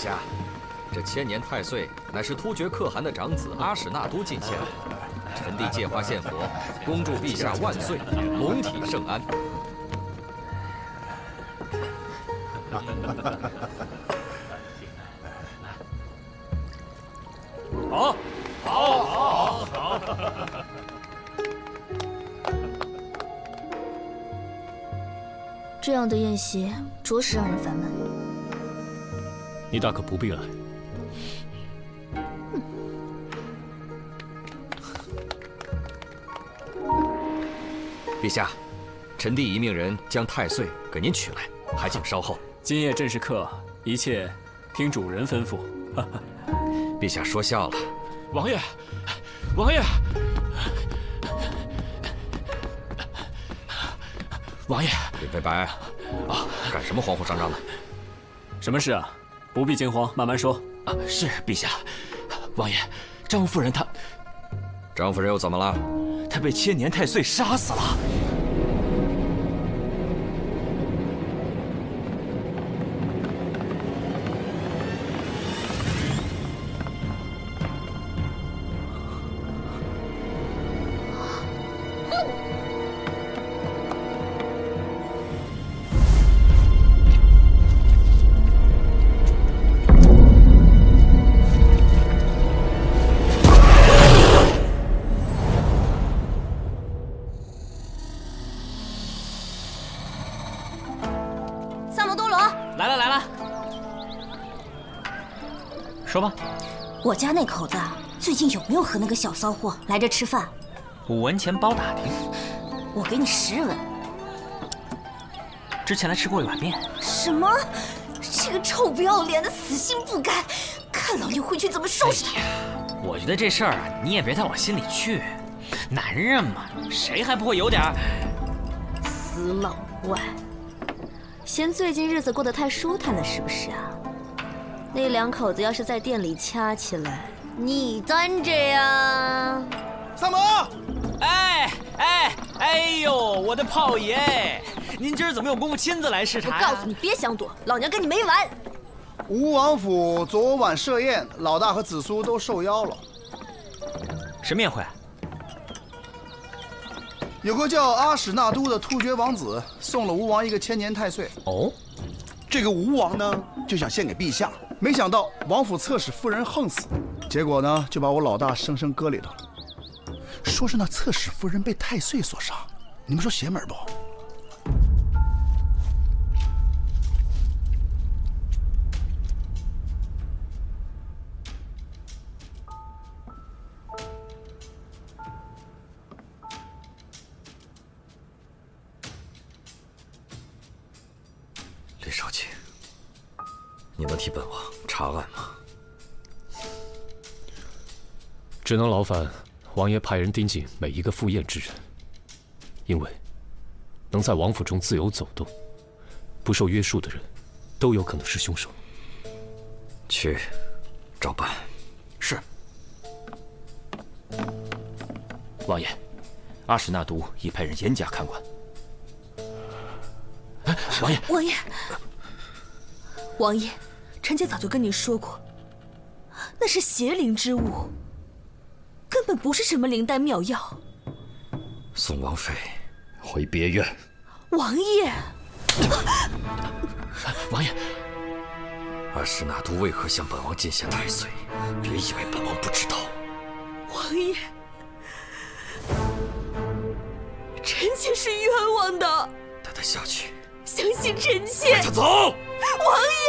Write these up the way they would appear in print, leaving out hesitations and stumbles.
下，这千年太岁乃是突厥可汗的长子阿史那都进献，臣弟借花献佛，恭祝陛下万岁，龙体圣安。好，好，好，好。这样的宴席着实让人烦闷。你大可不必来。陛下，臣弟已命人将太岁给您取来，还请稍后。今夜正是客，一切听主人吩咐。陛下说笑了。王爷，王爷，王爷，李飞白，干什么慌慌张张的？什么事啊？不必惊慌，慢慢说。是陛下，王爷，张夫人她，张夫人又怎么了？她被千年太岁杀死了。说吧，我家那口子最近有没有和那个小骚货来这吃饭？5文钱包打听。我给你10文。之前来吃过一碗面。什么？这个臭不要脸的，死心不改！看老娘回去怎么收拾他！我觉得这事儿啊，你也别太往心里去。男人嘛，谁还不会有点死老外，嫌最近日子过得太舒坦了，是不是啊？那2口子要是在店里掐起来，你端着呀！三毛，哎呦，我的炮爷，您今儿怎么有功夫亲自来视察我告诉你，别想躲，老娘跟你没完！吴王府昨晚设宴，老大和子苏都受邀了。什么宴会？有个叫阿史那都的突厥王子送了吴王一个千年太岁。哦，这个吴王呢，就想献给陛下，没想到王府侧室夫人横死，结果呢，就把我老大生生搁里头了。说是那侧室夫人被太岁所杀，你们说邪门不？李少卿，你能替本王查案吗？只能劳烦王爷派人盯紧每一个赴宴之人，因为能在王府中自由走动、不受约束的人，都有可能是凶手。去，照办。是。王爷，阿史那都已派人严加看管。王爷，王爷，臣妾早就跟你说过，那是邪灵之物，根本不是什么灵丹妙药。送王妃回别院。王爷，王爷，阿史那都为何向本王进献太岁？别以为本王不知道。王爷，臣妾是冤枉的。带他下去。相信臣妾。带他走。王爷。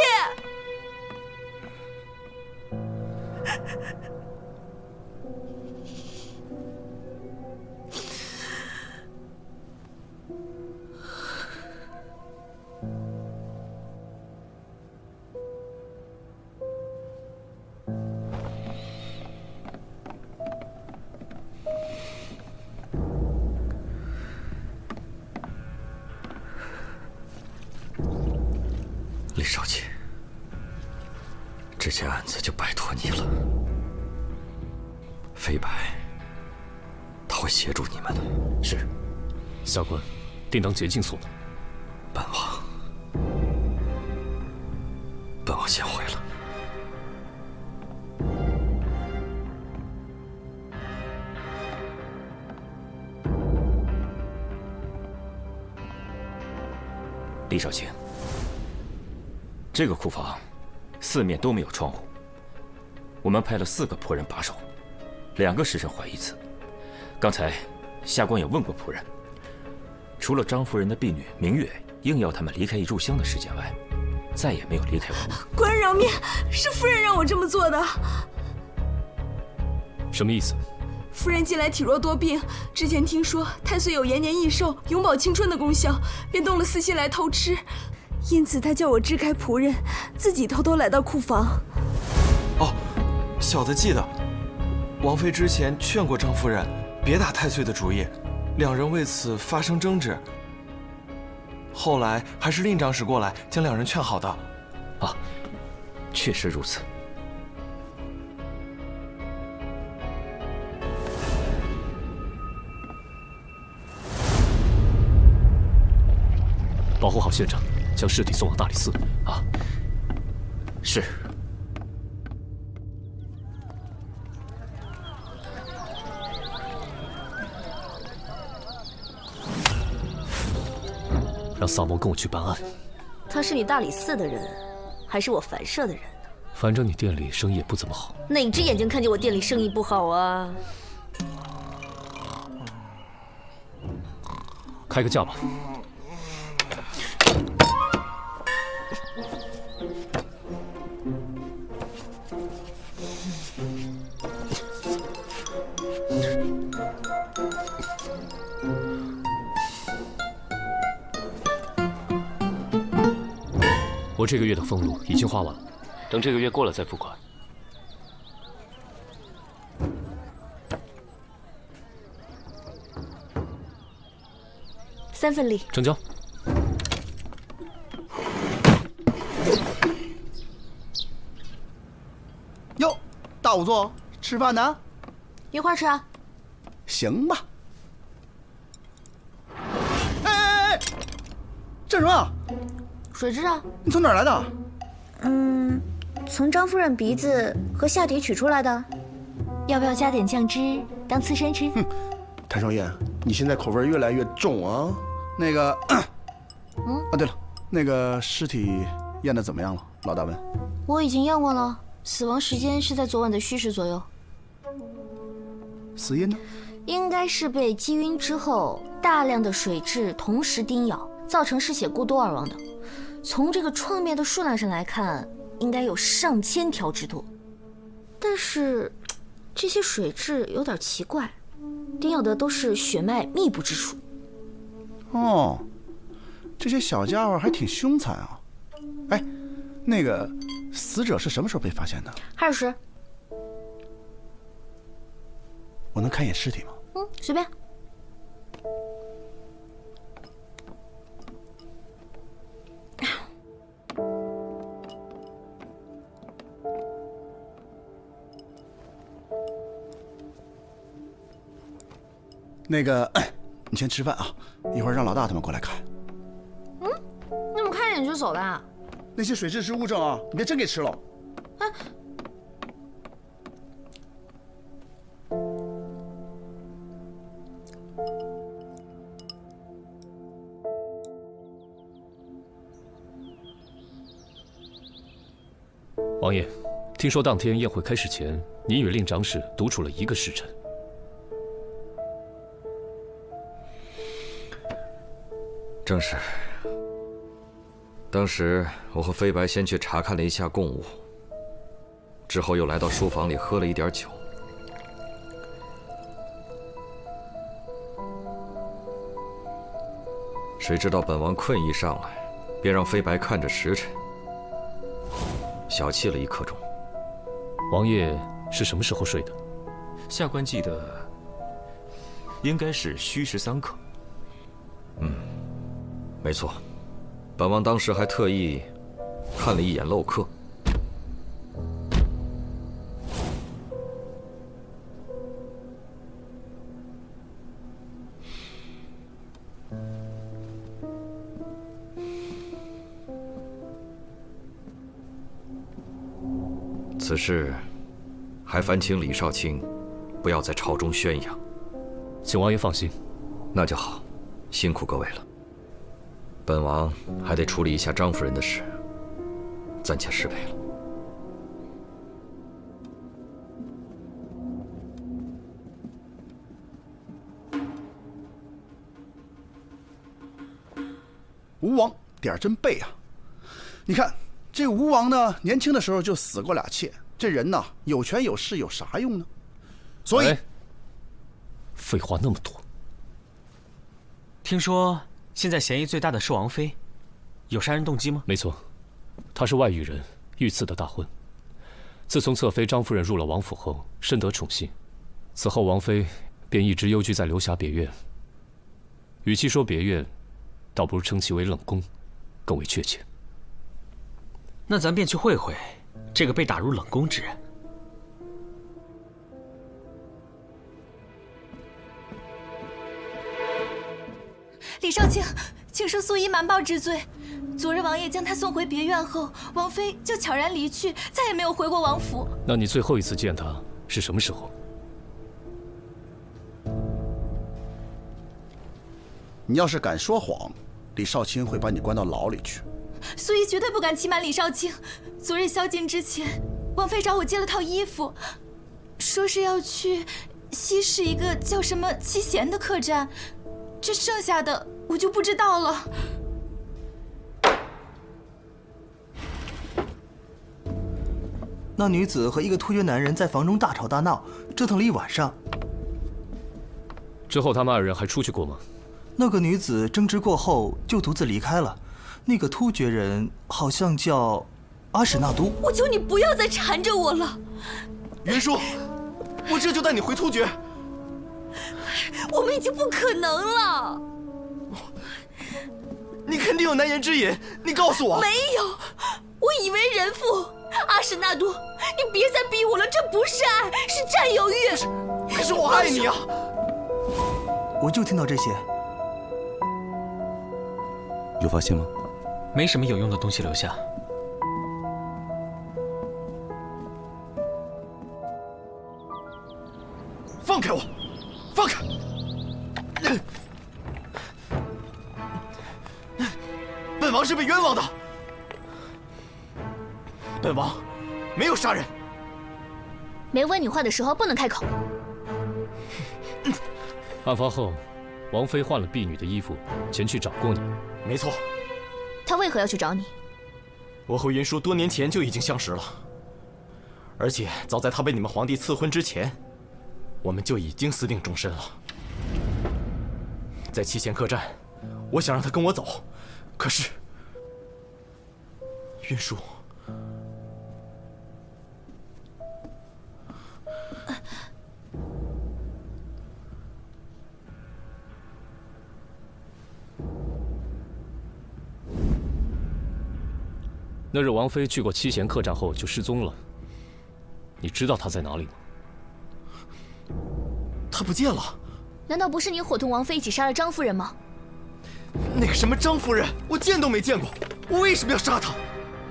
李少卿，这件案子就拜托你了。飞白，他会协助你们的。是，下官定当竭尽所能。本王先回了。李少卿，这个库房四面都没有窗户，我们派了4个仆人把守，2个时辰换一次。刚才下官也问过仆人，除了张夫人的婢女明月硬要他们离开一炷香的时间外，再也没有离开过。官人饶命，是夫人让我这么做的。什么意思？夫人近来体弱多病，之前听说太岁有延年益寿、永葆青春的功效，便动了私心来偷吃，因此她叫我支开仆人，自己偷偷来到库房。哦，小的记得，王妃之前劝过张夫人别打太岁的主意，2人为此发生争执。后来还是令长史过来将2人劝好的。啊，确实如此。保护好现场，将尸体送往大理寺。啊，是。让萨摩跟我去办案。他是你大理寺的人，还是我凡社的人？反正你店里生意也不怎么好。哪只眼睛看见我店里生意不好啊？开个价吧。我这个月的俸禄已经花完了，等这个月过了再付款。3份利，成交。哟，大仵作，吃饭呢？一块儿吃啊。行吧。哎，这什么？水蛭啊。你从哪儿来的？从张夫人鼻子和下体取出来的。要不要加点酱汁当刺身吃？谭双燕，你现在口味越来越重啊。那个，啊，对了，那个尸体验的怎么样了？老大问。我已经验过了，死亡时间是在昨晚的戌时左右。死因呢？应该是被击晕之后，大量的水蛭同时叮咬，造成失血过多而亡的。从这个创面的数量上来看，应该有上千条之多。但是，这些水蛭有点奇怪，叮咬的都是血脉密布之处。哦，这些小家伙还挺凶残啊！哎，那个死者是什么时候被发现的2时。我能看一眼尸体吗？随便。那个，你先吃饭啊，一会儿让老大他们过来看。那么看一眼就走了？那些水蛭是物证啊，你别真给吃了。王爷，听说当天宴会开始前，您与令长史独处了1个时辰。正是。当时我和飞白先去查看了一下贡物，之后又来到书房里喝了一点酒。谁知道本王困意上来，便让飞白看着时辰，小憩了1刻钟。王爷是什么时候睡的？下官记得应该是戌时3刻。没错，本王当时还特意看了一眼漏刻。此事还烦请李少卿不要在朝中宣扬。请王爷放心。那就好，辛苦各位了。本王还得处理一下张夫人的事，暂且失陪了。吴王点儿真背啊！你看这吴王呢，年轻的时候就死过2妾，这人呐有权有势有啥用呢？所以，废话那么多。听说现在嫌疑最大的是王妃，有杀人动机吗？没错，她是外域人，遇刺的大婚。自从侧妃张夫人入了王府后，深得宠幸，此后王妃便一直幽居在流霞别院。与其说别院，倒不如称其为冷宫，更为确切。那咱便去会会这个被打入冷宫之人。李少卿，请恕素衣瞒报之罪。昨日王爷将她送回别院后，王妃就悄然离去，再也没有回过王府。那你最后一次见她是什么时候？你要是敢说谎，李少卿会把你关到牢里去。素衣绝对不敢欺瞒李少卿。昨日宵禁之前，王妃找我借了套衣服，说是要去西市一个叫什么七贤的客栈，这剩下的我就不知道了。那女子和一个突厥男人在房中大吵大闹，折腾了一晚上。之后他们2人还出去过吗？那个女子争执过后就独自离开了。那个突厥人好像叫阿史那都。我求你不要再缠着我了。云舒，我这就带你回突厥。我们已经不可能了。你肯定有难言之隐，你告诉我。没有，我以为人妇。阿史那都，你别再逼我了，这不是爱，是占有欲。可是我爱你啊！我就听到这些。有发现吗？没什么有用的东西留下。放开我！放开！本王是被冤枉的。本王没有杀人。没问你话的时候不能开口。案发后，王妃换了婢女的衣服前去找过你。没错。她为何要去找你？我和云舒多年前就已经相识了，而且早在她被你们皇帝赐婚之前，我们就已经私定终身了。在七贤客栈，我想让她跟我走，可是云舒。那日王妃去过七贤客栈后就失踪了，你知道她在哪里吗？她不见了。难道不是你伙同王妃一起杀了张夫人吗？那个什么张夫人，我见都没见过，我为什么要杀她？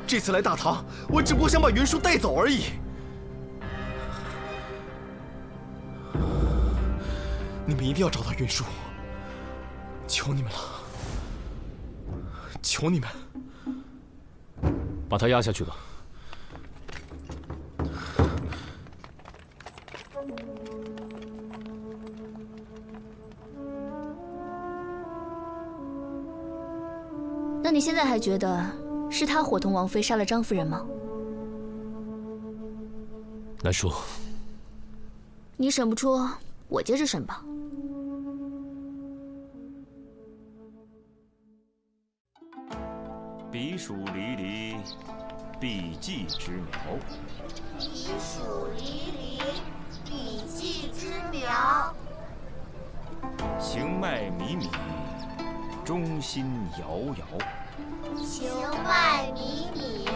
这次来大唐，我只不过想把云舒带走而已。你们一定要找到云舒，求你们了，求你们。把他押下去吧。那你现在还觉得是他伙同王妃杀了张夫人吗？难说。你审不出，我接着审吧。彼黍离离，必稷之苗。彼黍离离，必稷之苗。行迈靡靡，忠心摇摇。行迈靡靡，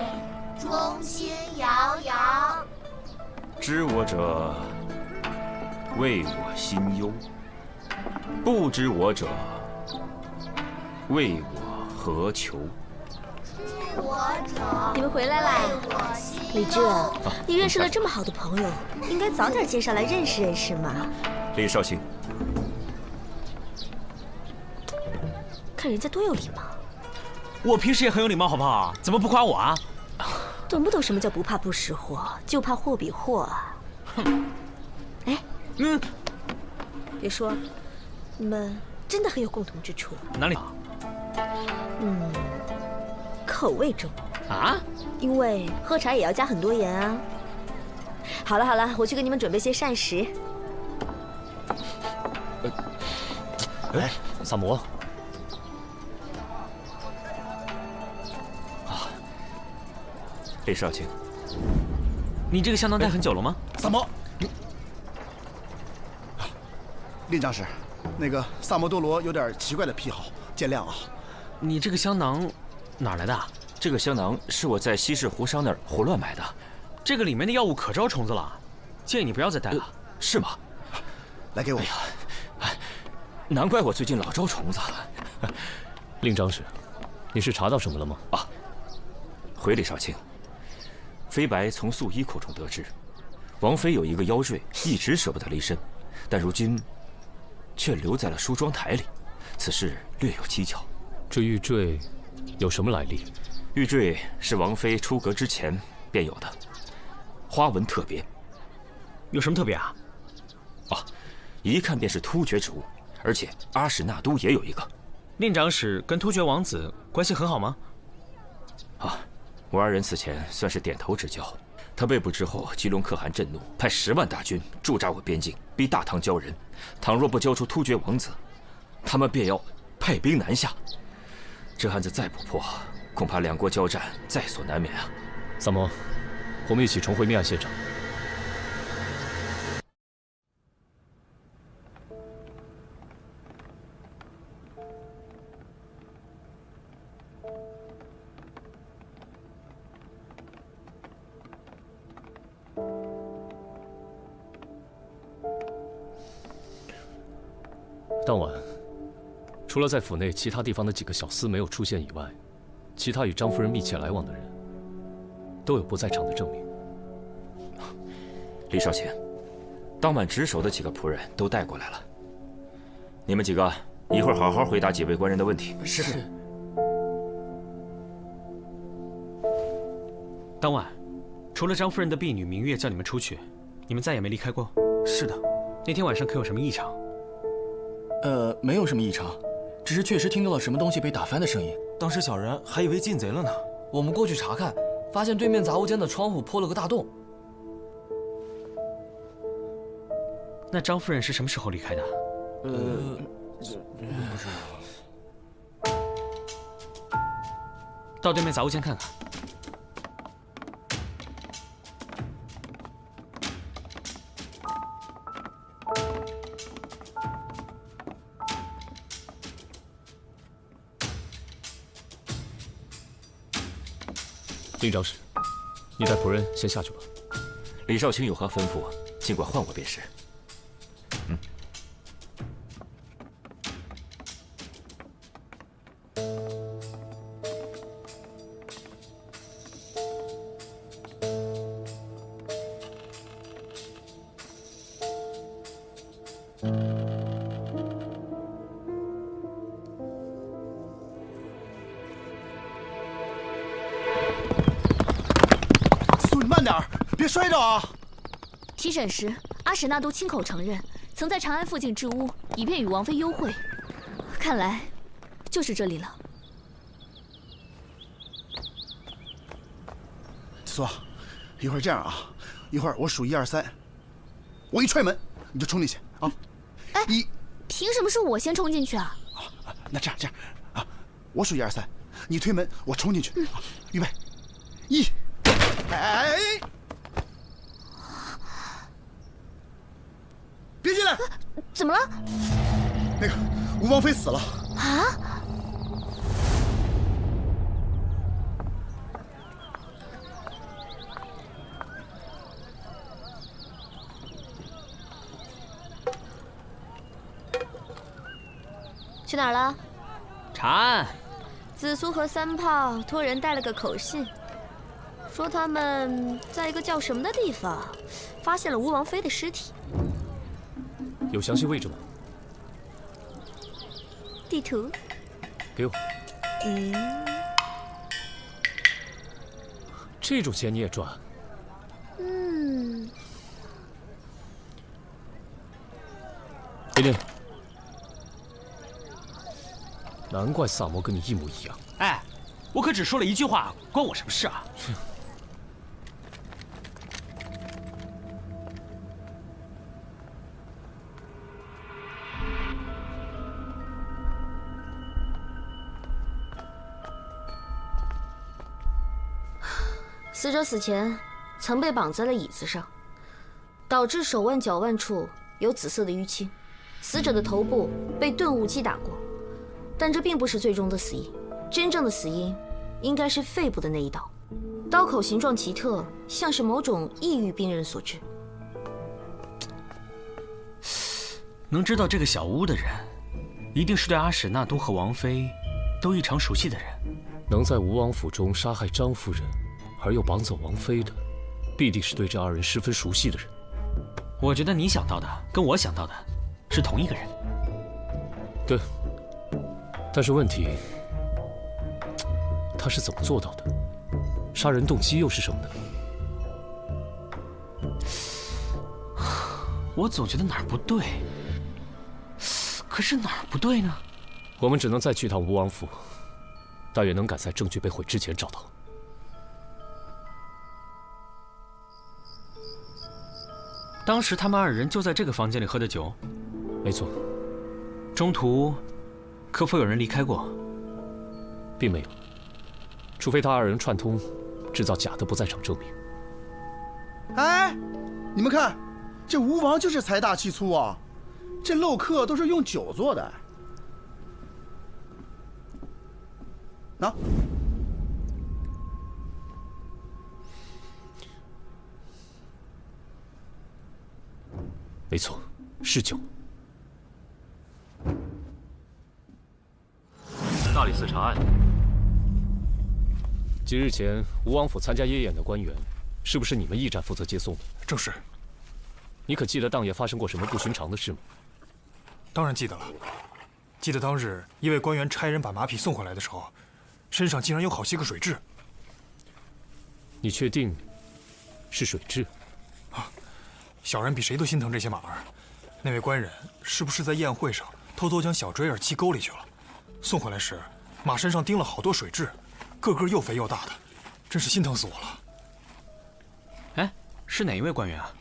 忠心摇摇。知我者，谓我心忧；不知我者，谓我何求。你们回来啦！李治，你认识了这么好的朋友，应该早点介绍来认识认识嘛。李少卿，看人家多有礼貌。我平时也很有礼貌，好不好？怎么不夸我啊？懂不懂什么叫不怕不识货，就怕货比货啊？哼！哎，别说，你们真的很有共同之处。哪里？口味重啊？因为喝茶也要加很多盐啊。好了好了，我去给你们准备些膳食。哎，萨摩。李少卿，你这个香囊戴很久了吗？萨摩，令长史，那个萨摩多罗有点奇怪的癖好，见谅啊。你这个香囊哪儿来的？这个香囊是我在西市胡商那儿胡乱买的。这个里面的药物可招虫子了，建议你不要再带了。是吗？来给我。难怪我最近老招虫子。令长史，你是查到什么了吗？啊，回李少卿。飞白从素衣口中得知，王妃有一个妖赘，一直舍不得离身，但如今却留在了梳妆台里。此事略有蹊跷。这玉坠有什么来历？玉坠是王妃出阁之前便有的，花纹特别。有什么特别啊？啊，一看便是突厥之物，而且阿史那都也有一个。令长史跟突厥王子关系很好吗？啊。我二人此前算是点头之交。他被捕之后，吉隆可汗震怒，派10万大军驻扎我边境，逼大唐交人。倘若不交出突厥王子，他们便要派兵南下。这案子再不破，恐怕两国交战在所难免啊！萨摩，我们一起重回命案现场。当晚，除了在府内其他地方的几个小厮没有出现以外，其他与张夫人密切来往的人，都有不在场的证明。李少卿，当晚值守的几个仆人都带过来了。你们几个一会儿好好回答几位官人的问题。是。当晚，除了张夫人的婢女明月叫你们出去，你们再也没离开过。是的。那天晚上可有什么异常？没有什么异常，只是确实听到了什么东西被打翻的声音。当时小人还以为进贼了呢。我们过去查看，发现对面杂物间的窗户破了个大洞。那张夫人是什么时候离开的？不知道。到对面杂物间看看。令长史，你带仆人先下去吧。李少卿有何吩咐，尽管唤我便是。别摔着啊！提审时，阿史那都亲口承认，曾在长安附近置屋，以便与王妃幽会。看来，就是这里了。苏，一会儿这样啊，一会儿我数1、2、3，我一踹门，你就冲进去啊！哎，凭什么是我先冲进去啊？那这样啊，我数1、2、3，你推门，我冲进去。预备，1，哎！别进来！怎么了？那个吴王妃死了啊！去哪儿了？查案。紫苏和3炮托人带了个口信，说他们在一个叫什么的地方发现了吴王妃的尸体。有详细位置吗？地图。给我。这种钱你也赚？给你。难怪萨摩跟你一模一样。哎，我可只说了一句话，关我什么事啊？死者死前曾被绑在了椅子上，导致手腕、脚腕处有紫色的淤青。死者的头部被钝物击打过，但这并不是最终的死因。真正的死因应该是肺部的那一刀，刀口形状奇特，像是某种抑郁病人所致。能知道这个小屋的人，一定是对阿史那都和王妃都异常熟悉的人。能在吴王府中杀害张夫人，而又绑走王妃的，必定是对这二人十分熟悉的人。我觉得你想到的跟我想到的是同一个人。对，但是问题，他是怎么做到的？杀人动机又是什么呢？我总觉得哪儿不对，可是哪儿不对呢？我们只能再去趟吴王府，但愿能赶在证据被毁之前找到。当时他们二人就在这个房间里喝的酒。没错。中途可否有人离开过？并没有，除非他二人串通，制造假的不在场证明。哎，你们看，这吴王就是财大气粗啊，这漏客都是用酒做的。喏。没错，是酒。大理寺查案。几日前，吴王府参加夜宴的官员，是不是你们驿站负责接送的？正是。你可记得当夜发生过什么不寻常的事吗？当然记得了。记得当日一位官员差人把马匹送回来的时候，身上竟然有好些个水蛭。你确定是水蛭？小人比谁都心疼这些马儿。那位官人是不是在宴会上偷偷将小锥儿弃沟里去了？送回来时，马身上钉了好多水蛭，个个又肥又大的，真是心疼死我了。哎，是哪一位官员啊？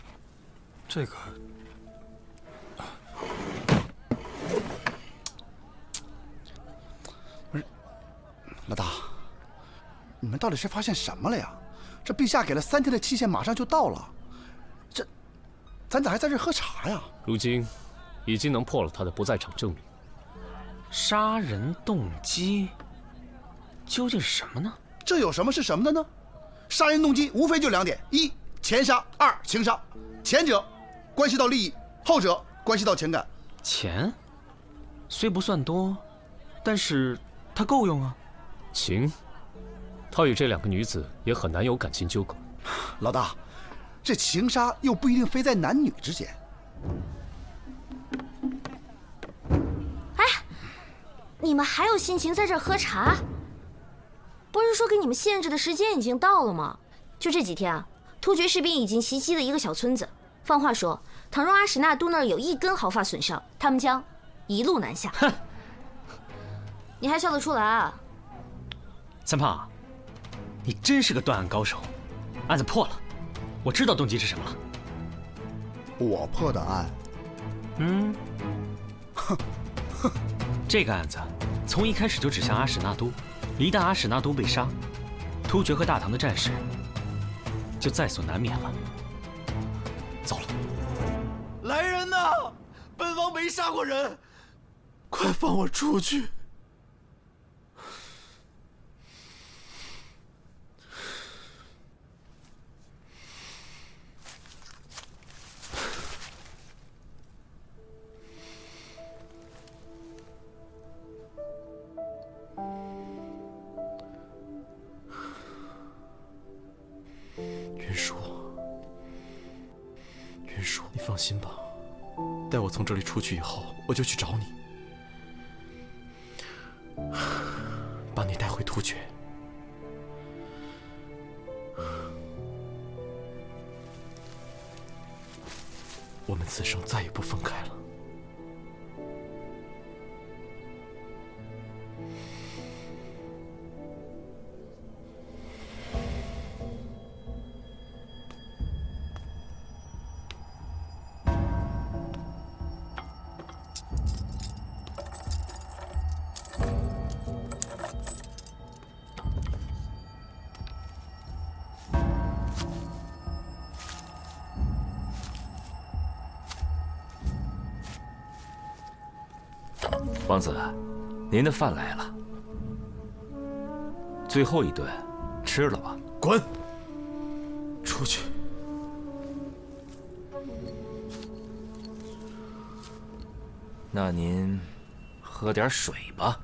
这个……不是，老大，你们到底是发现什么了呀？这陛下给了3天的期限，马上就到了。咱咋还在这喝茶呀？如今已经能破了他的不在场证明。杀人动机究竟是什么呢？这有什么是什么的呢？杀人动机无非就2点：一，钱杀；二，情杀。前者关系到利益，后者关系到情感。钱虽不算多，但是它够用啊。情，他与这2个女子也很难有感情纠葛。老大。这情杀又不一定非在男女之间。哎，你们还有心情在这儿喝茶？不是说给你们限制的时间已经到了吗？就这几天啊，突厥士兵已经袭击了一个小村子。放话说，倘若阿史那都那儿有1根毫发损伤，他们将一路南下。哼，你还笑得出来啊？三胖，你真是个断案高手，案子破了。我知道动机是什么了。我破的案。这个案子从一开始就指向阿史那都，一旦阿史那都被杀，突厥和大唐的战事就在所难免了。糟了！来人呐！本王没杀过人，快放我出去！云舒，你放心吧，待我从这里出去以后，我就去找你，把你带回突厥。我们此生再也不分开了。王子，您的饭来了。最后一顿，吃了吧。滚！出去！那您喝点水吧。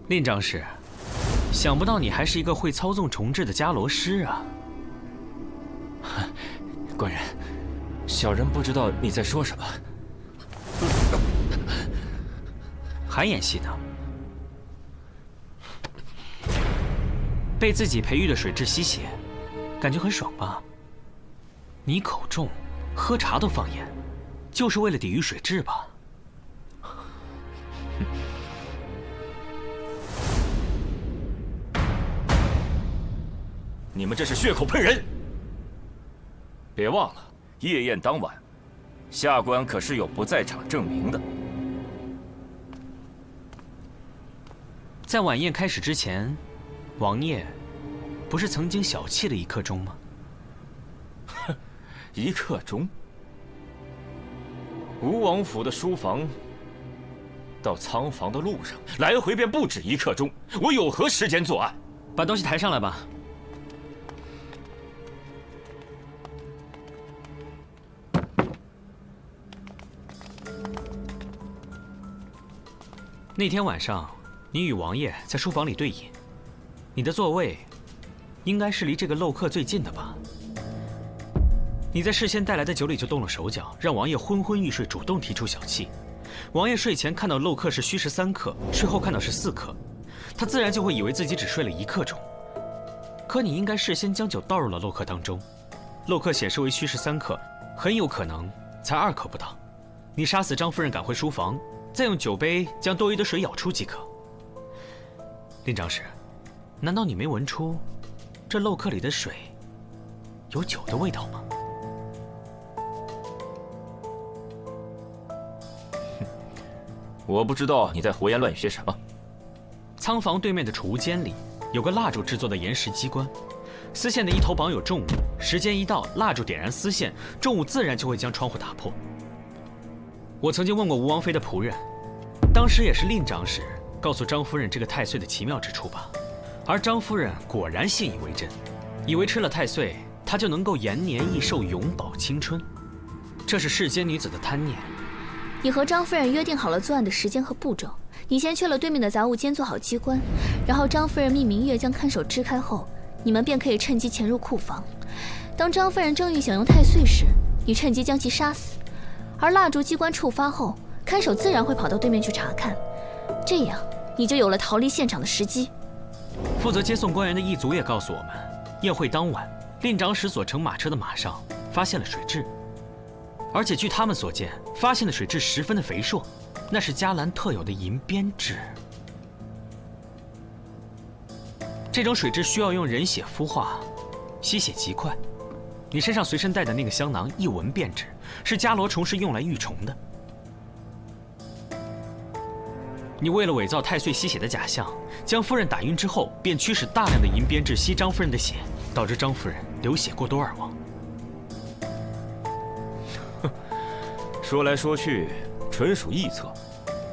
令长史，想不到你还是一个会操纵重置的伽罗师啊！官人，小人不知道你在说什么。还演戏呢？被自己培育的水蛭吸血，感觉很爽吧？你口重，喝茶都放盐，就是为了抵御水蛭吧？你们这是血口喷人！别忘了，夜宴当晚，下官可是有不在场证明的。在晚宴开始之前，王爷不是曾经小憩了1刻钟吗？哼，1刻钟？吴王府的书房到仓房的路上，来回便不止1刻钟，我有何时间作案？把东西抬上来吧。那天晚上，你与王爷在书房里对饮，你的座位应该是离这个漏客最近的吧？你在事先带来的酒里就动了手脚，让王爷昏昏欲睡，主动提出小憩。王爷睡前看到漏客是虚实3刻，睡后看到是4刻，他自然就会以为自己只睡了1刻钟。可你应该事先将酒倒入了漏客当中，漏客显示为虚实3刻，很有可能才2刻不到。你杀死张夫人，赶回书房。再用酒杯将多余的水舀出即可。令长史，难道你没闻出这漏客里的水有酒的味道吗？我不知道你在胡言乱语些什么。仓房对面的储物间里有个蜡烛制作的岩石机关，丝线的一头绑有重物，时间一到，蜡烛点燃丝线，重物自然就会将窗户打破。我曾经问过吴王妃的仆人，当时也是令长史告诉张夫人这个太岁的奇妙之处吧。而张夫人果然信以为真，以为吃了太岁，她就能够延年益寿、永葆青春。这是世间女子的贪念。你和张夫人约定好了作案的时间和步骤，你先去了对面的杂物间做好机关，然后张夫人觅明月将看守支开后，你们便可以趁机潜入库房。当张夫人正欲享用太岁时，你趁机将其杀死。而蜡烛机关触发后，看守自然会跑到对面去查看，这样你就有了逃离现场的时机。负责接送官员的一族也告诉我们，宴会当晚，令长史所乘马车的马上发现了水蛭，而且据他们所见，发现的水蛭十分的肥硕，那是迦兰特有的银鞭质。这种水蛭需要用人血孵化，吸血极快。你身上随身带的那个香囊，一闻便知是伽罗虫是用来育虫的。你为了伪造太岁吸血的假象，将夫人打晕之后，便驱使大量的银鞭质吸张夫人的血，导致张夫人流血过多而亡。说来说去，纯属臆测。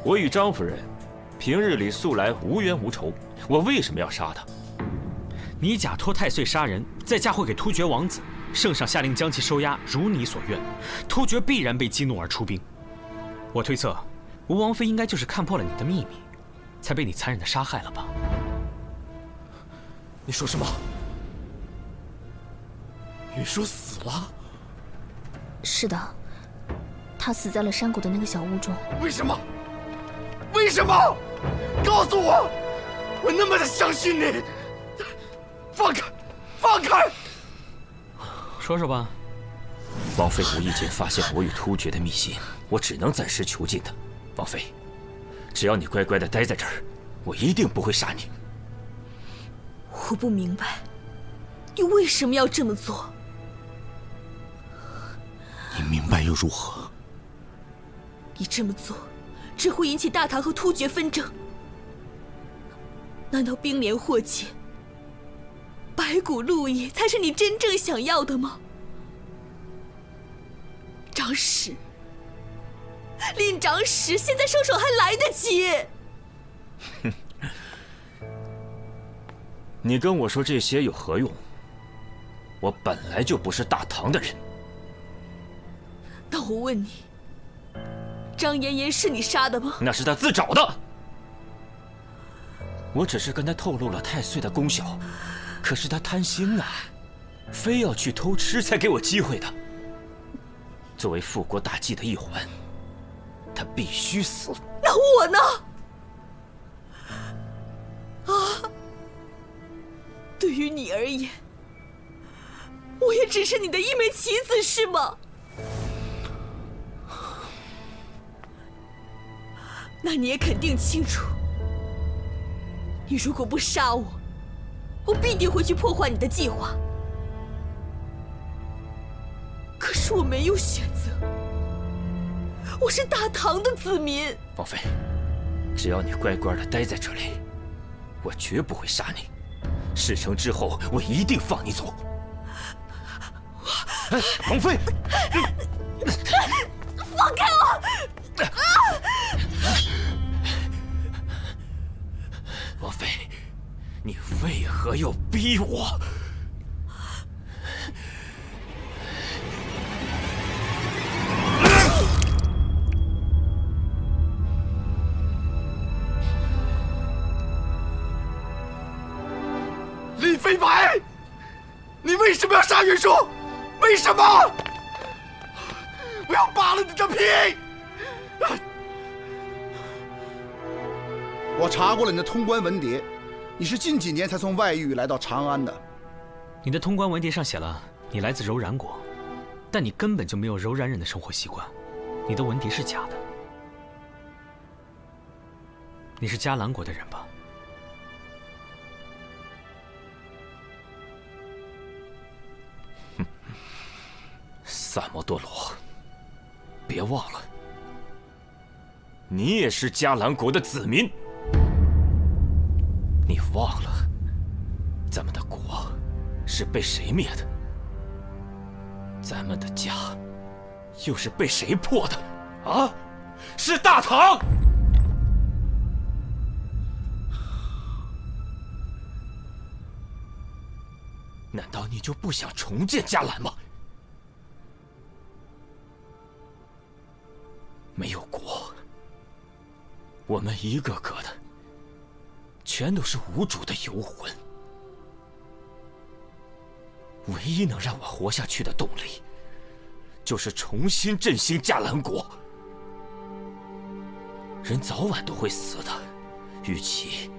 我与张夫人平日里素来无冤无仇，我为什么要杀她？你假托太岁杀人，再嫁祸给突厥王子，圣上下令将其收押，如你所愿，突厥必然被激怒而出兵。我推测，吴王妃应该就是看破了你的秘密，才被你残忍的杀害了吧？你说什么？云舒死了？是的，他死在了山谷的那个小屋中。为什么？为什么？告诉我！我那么的相信你！放开！放开！说说吧。王妃无意间发现我与突厥的密信，我只能暂时囚禁她。王妃，只要你乖乖的待在这儿，我一定不会杀你。我不明白，你为什么要这么做？你明白又如何？你这么做，只会引起大唐和突厥纷争。难道兵连祸结，白骨鹿野才是你真正想要的吗？长史，令长史，现在收手还来得及。哼，你跟我说这些有何用？我本来就不是大唐的人。那我问你，张妍妍是你杀的吗？那是他自找的。我只是跟他透露了太岁的功效，可是他贪心啊，非要去偷吃才给我机会的。作为复国大计的一环，他必须死。那我呢？啊，对于你而言，我也只是你的一枚棋子，是吗？那你也肯定清楚，你如果不杀我，我必定会去破坏你的计划。可是我没有选择，我是大唐的子民。王妃，只要你乖乖的待在这里，我绝不会杀你。事成之后，我一定放你走。王妃，放开我！王妃，你为何要逼我？李飞白，你为什么要杀云舒？为什么？我要扒了你的皮！我查过了你的通关文牒，你是近几年才从外域来到长安的。你的通关文牒上写了你来自柔然国，但你根本就没有柔然人的生活习惯，你的文牒是假的。你是迦兰国的人吧？萨摩多罗，别忘了，你也是迦兰国的子民。你忘了，咱们的国是被谁灭的？咱们的家又是被谁破的？啊，是大唐！难道你就不想重建迦兰吗？没有国，我们一个个的全都是无主的游魂。唯一能让我活下去的动力，就是重新振兴迦兰国。人早晚都会死的，与其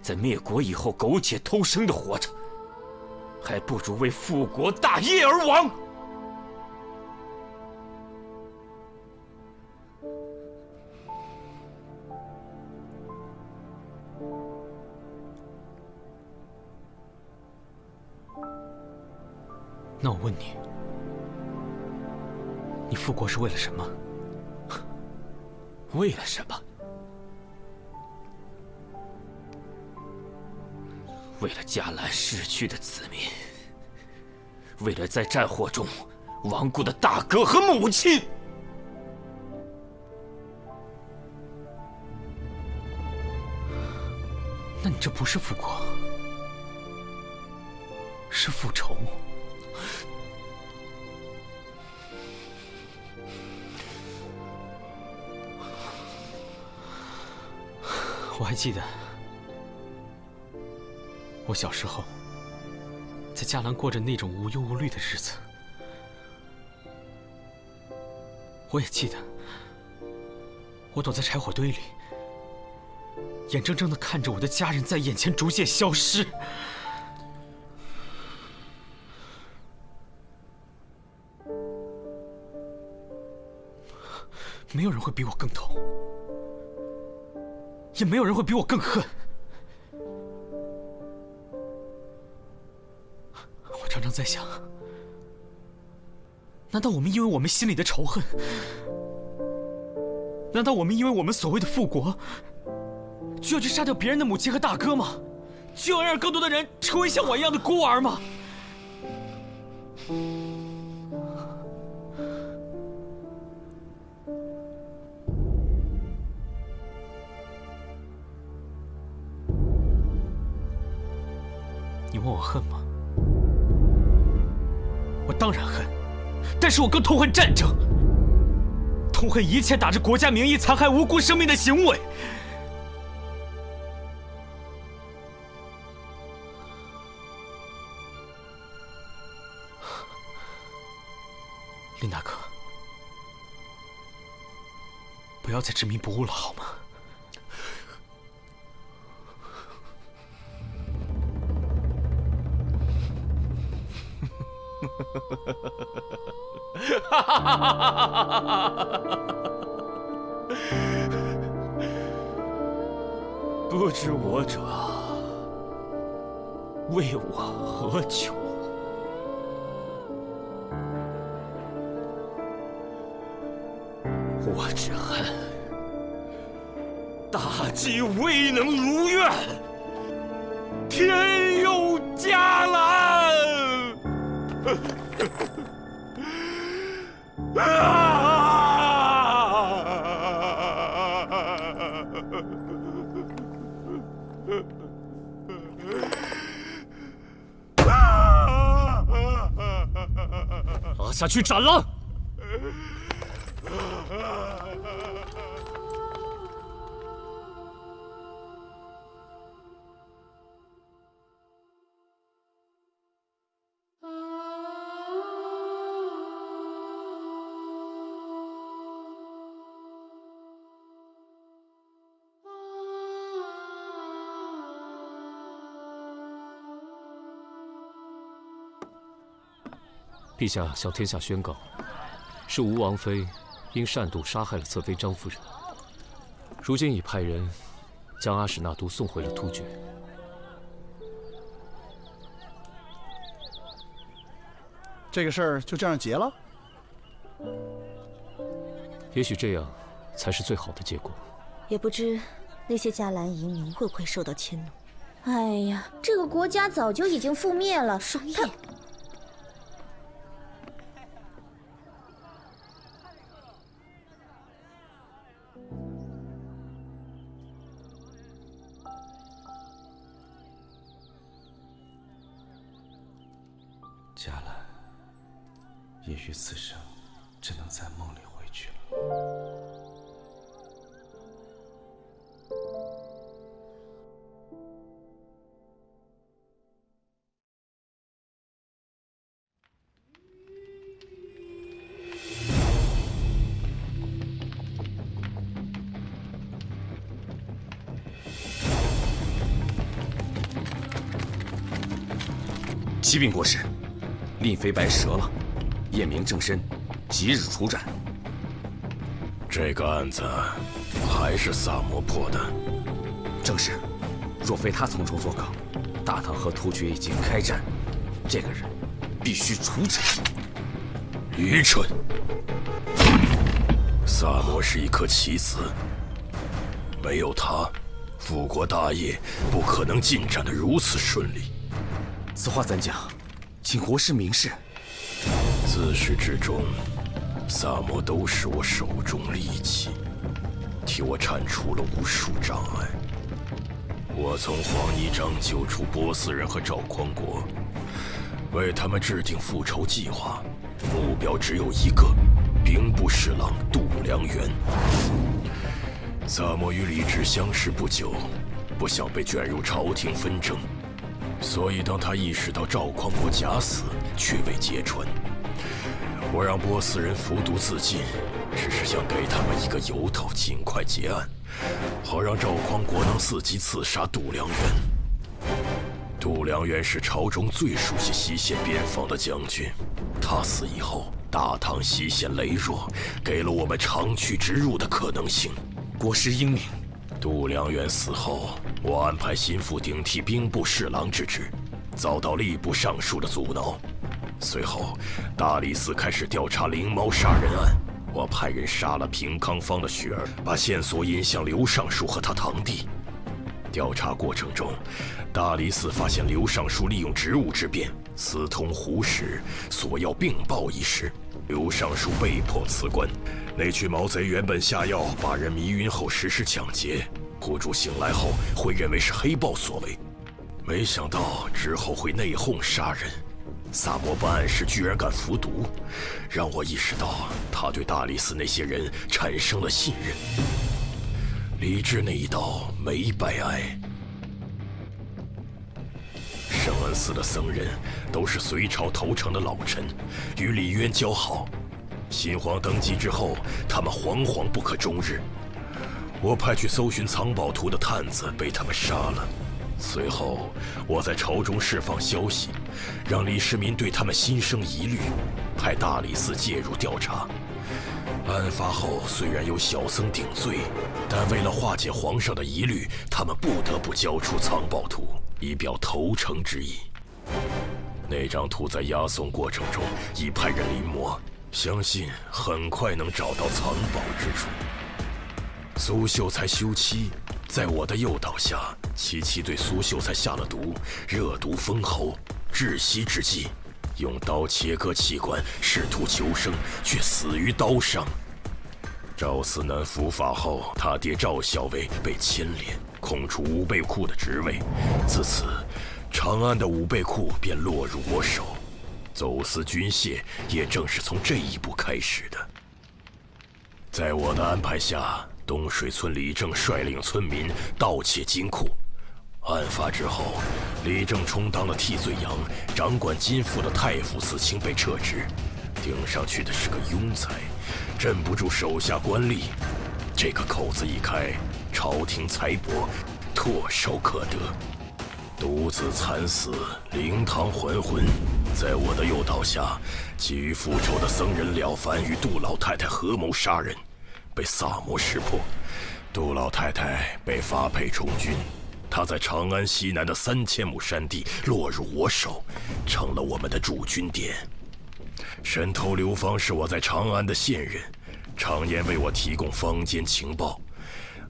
在灭国以后苟且偷生的活着，还不如为复国大业而亡。那我问你，你复国是为了什么？为了什么？为了迦兰逝去的子民，为了在战火中亡故的大哥和母亲。那你这不是复国，是复仇。我还记得，我小时候在迦兰过着那种无忧无虑的日子。我也记得，我躲在柴火堆里，眼睁睁地看着我的家人在眼前逐渐消失。没有人会比我更痛，也没有人会比我更恨。我常常在想，难道我们因为我们心里的仇恨，难道我们因为我们所谓的复国，就要去杀掉别人的母亲和大哥吗？就要让更多的人成为像我一样的孤儿吗？你问我恨吗？我当然恨，但是我更痛恨战争，痛恨一切打着国家名义残害无辜生命的行为。林大哥，不要再执迷不悟了，好吗？不知我者为我何求？我只恨大计未能如愿，天佑迦兰！拉下去斩了！陛下向天下宣告，是吴王妃因擅妒杀害了侧妃张夫人，如今已派人将阿史那都送回了突厥。这个事儿就这样结了？也许这样才是最好的结果。也不知那些迦兰移民会不会受到迁怒。哎呀，这个国家早就已经覆灭了。双叶。迦兰，也许此生只能在梦里回去了。启禀国师，令妃白折了，验明正身，即日处斩。这个案子还是萨摩破的。正是，若非他从中作梗，大唐和突厥已经开战，这个人必须处斩。愚蠢！萨摩是一颗棋子，没有他，复国大业不可能进展得如此顺利。此话怎讲？请国师明示。自始至终，萨摩都是我手中利器，替我铲除了无数障碍。我从黄泥章救出波斯人和赵匡国，为他们制定复仇计划，目标只有一个：兵不良缘。萨摩与李治相识不久，不想被卷入朝廷纷争，所以当他意识到赵匡胤假死却未揭穿，我让波斯人服毒自尽，只是想给他们一个由头，尽快结案，好让赵匡胤能伺机刺杀度良源。度良源是朝中最熟悉西线边防的将军，他死以后，大唐西线羸弱，给了我们长驱直入的可能性。国师英明。度良源死后，我安排心腹顶替兵部侍郎之职，遭到吏部尚书的阻挠。随后，大理寺开始调查灵猫杀人案，我派人杀了平康坊的雪儿，把线索引向刘尚书和他堂弟。调查过程中，大理寺发现刘尚书利用职务之便私通胡氏，索要并报一事。刘尚书被迫辞官。那群毛贼原本下药把人迷晕后实施抢劫，户主醒来后会认为是黑豹所为，没想到之后会内讧杀人。萨摩办案时居然敢服毒，让我意识到他对大理寺那些人产生了信任。李治那一刀没白挨。圣恩寺的僧人都是隋朝投诚的老臣，与李渊交好。新皇登基之后，他们惶惶不可终日。我派去搜寻藏宝图的探子被他们杀了。随后，我在朝中释放消息，让李世民对他们心生疑虑，派大理寺介入调查。案发后，虽然有小僧顶罪，但为了化解皇上的疑虑，他们不得不交出藏宝图，以表投诚之意。那张图在押送过程中已派人临摹，相信很快能找到藏宝之处。苏秀才休妻，在我的诱导下，琪琪对苏秀才下了毒，热毒封喉，窒息之际，用刀切割器官，试图求生，却死于刀伤。赵思南伏法后，他爹赵校尉被牵连，空出武备库的职位，自此，长安的武备库便落入我手。走私军械也正是从这一步开始的。在我的安排下，东水村李正率领村民盗窃金库。案发之后，李正充当了替罪羊，掌管金库的太府寺卿被撤职，顶上去的是个庸才，镇不住手下官吏。这个口子一开，朝廷财帛唾手可得。独子惨死，灵堂还魂。在我的诱导下，急于复仇的僧人了凡与杜老太太合谋杀人，被萨摩识破。杜老太太被发配充军，她在长安西南的3000亩山地落入我手，成了我们的驻军点。神头刘芳是我在长安的线人，常年为我提供坊间情报。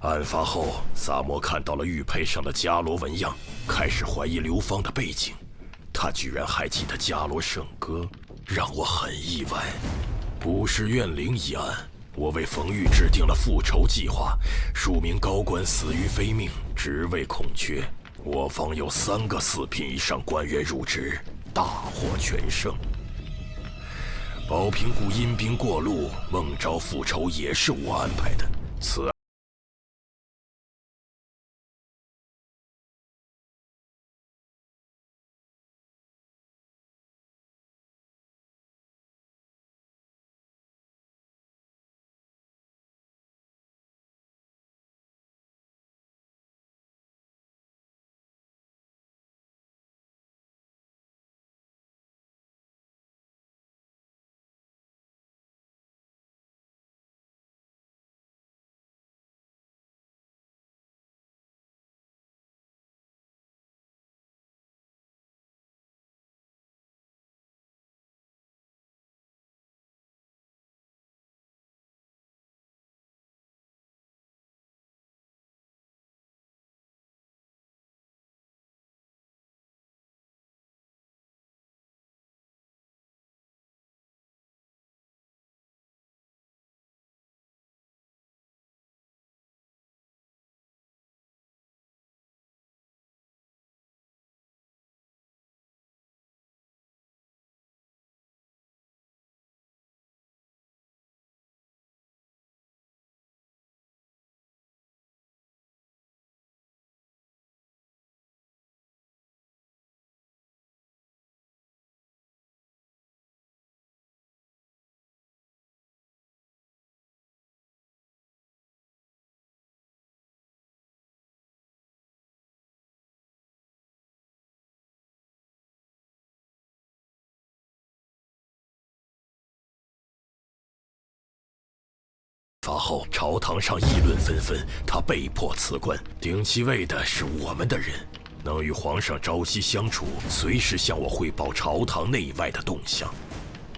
案发后，萨摩看到了玉佩上的伽罗纹样，开始怀疑刘芳的背景。他居然还记得伽罗圣歌，让我很意外。卜氏怨灵一案，我为冯玉制定了复仇计划，数名高官死于非命，职位空缺。我方有3个4品以上官员入职，大获全胜。保平谷阴兵过路，孟昭复仇也是我安排的。此案发后，朝堂上议论纷纷，他被迫辞官，顶其位的是我们的人，能与皇上朝夕相处，随时向我汇报朝堂内外的动向。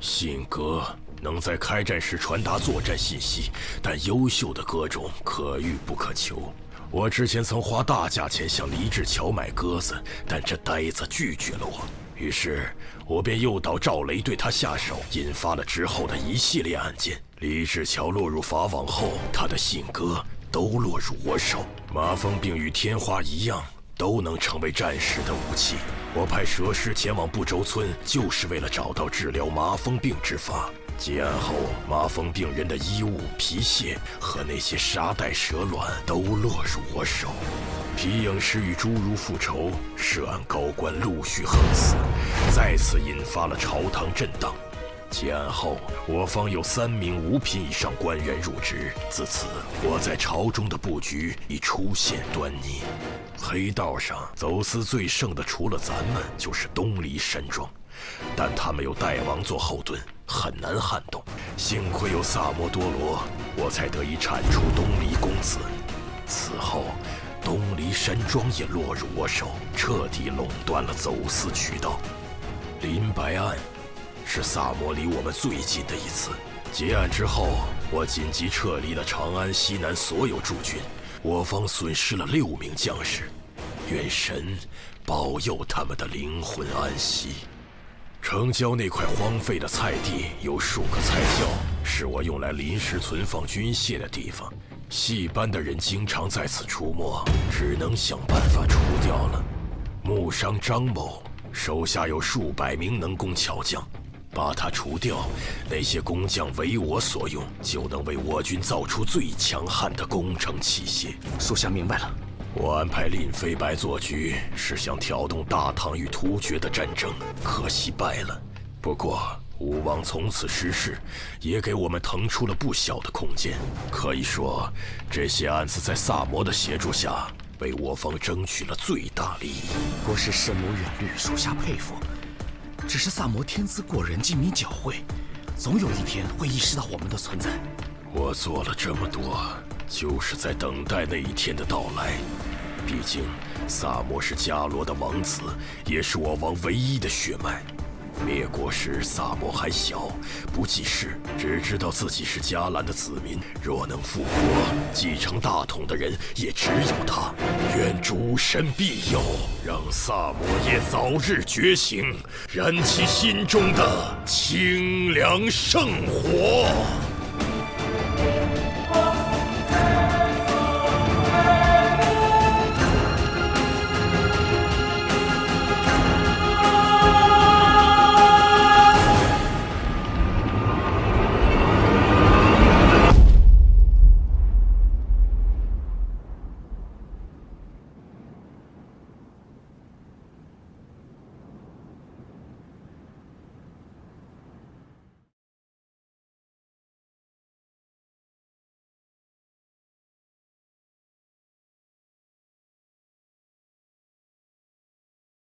信鸽能在开战时传达作战信息，但优秀的鸽种可遇不可求。我之前曾花大价钱向黎志桥买鸽子，但这呆子拒绝了我。于是，我便诱导赵雷对他下手，引发了之后的一系列案件。黎志桥落入法网后，他的信鸽都落入我手。麻风病与天花一样，都能成为战时的武器。我派蛇师前往不周村，就是为了找到治疗麻风病之法。结案后，麻风病人的衣物、皮屑和那些沙袋蛇卵都落入我手。皮影师与侏儒复仇，涉案高官陆续横死，再次引发了朝堂震荡。结案后，我方有3名5品以上官员入职，自此我在朝中的布局已出现端倪。黑道上走私最盛的，除了咱们，就是东篱山庄，但他们有代王做后盾，很难撼动。幸亏有萨摩多罗，我才得以铲除东篱公子。此后，东篱山庄也落入我手，彻底垄断了走私渠道。林白案是萨摩离我们最近的一次。结案之后，我紧急撤离了长安西南所有驻军，我方损失了6名将士，愿神保佑他们的灵魂安息。城郊那块荒废的菜地有数个菜窖，是我用来临时存放军械的地方。戏班的人经常在此出没，只能想办法除掉了。木商张某手下有数百名能工巧匠，把他除掉，那些工匠为我所用，就能为我军造出最强悍的工程器械。属下明白了。我安排令飞白做局，是想挑动大唐与突厥的战争，可惜败了。不过武王从此失势，也给我们腾出了不小的空间。可以说，这些案子在萨摩的协助下，为我方争取了最大利益。国师深谋远虑，属下佩服。只是萨摩天资过人，机敏狡慧，总有一天会意识到我们的存在。我做了这么多，就是在等待那一天的到来。毕竟，萨摩是伽罗的王子，也是我王唯一的血脉。灭国时，萨摩还小，不记事，只知道自己是伽蓝的子民。若能复国，继承大统的人也只有他。愿诸神庇佑，让萨摩耶早日觉醒，燃起心中的清凉圣火。